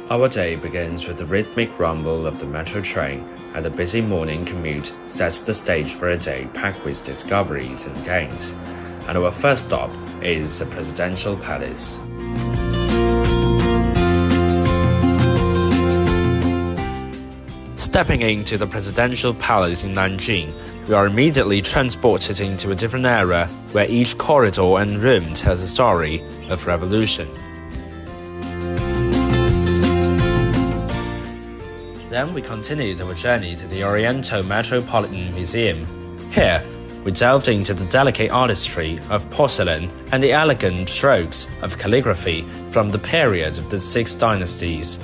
Our day begins with the rhythmic rumble of the metro train, and the busy morning commute sets the stage for a day packed with discoveries and gains. And our first stop is the Presidential Palace. Stepping into the Presidential Palace in Nanjing, we are immediately transported into a different era where each corridor and room tells a story of revolution. Then we continued our journey to the Oriental Metropolitan Museum. Here, we delved into the delicate artistry of porcelain and the elegant strokes of calligraphy from the period of the Six Dynasties.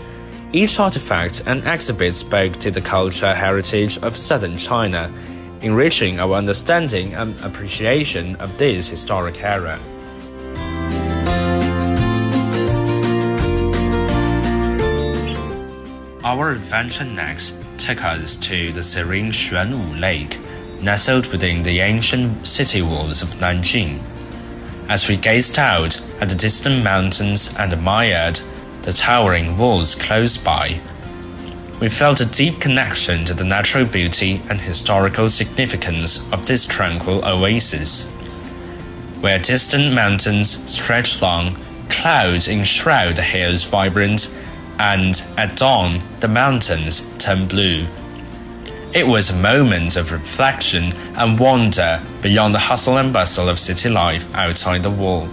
Each artifact and exhibit spoke to the culture heritage of southern China, enriching our understanding and appreciation of this historic era. Our adventure next took us to the serene Xuanwu Lake, nestled within the ancient city walls of Nanjing. As we gazed out at the distant mountains and admired the towering walls close by, we felt a deep connection to the natural beauty and historical significance of this tranquil oasis. Where distant mountains stretch long, clouds enshroud the hills vibrant, and at dawn the mountains turn blue. It was a moment of reflection and wonder beyond the hustle and bustle of city life outside the wall.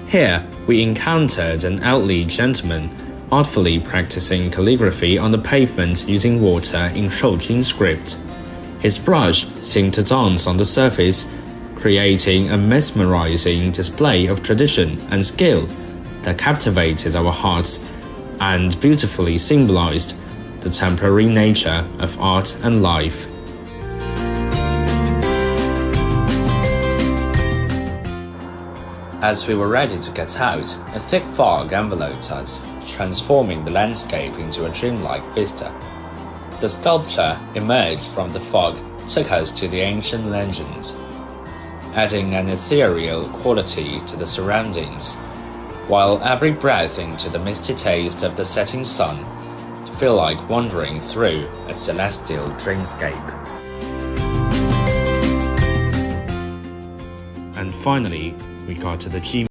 Here, we encountered an elderly gentleman artfully practicing calligraphy on the pavement using water in Shoujing script. His brush seemed to dance on the surface, creating a mesmerizing display of tradition and skill that captivated our hearts and beautifully symbolized the temporary nature of art and life. As we were ready to get out, a thick fog enveloped us, transforming the landscape into a dreamlike vista. The sculpture emerged from the fog took us to the ancient legends, adding an ethereal quality to the surroundings, while every breath into the misty taste of the setting sun felt like wandering through a celestial dreamscape. And finally, we got to the Jian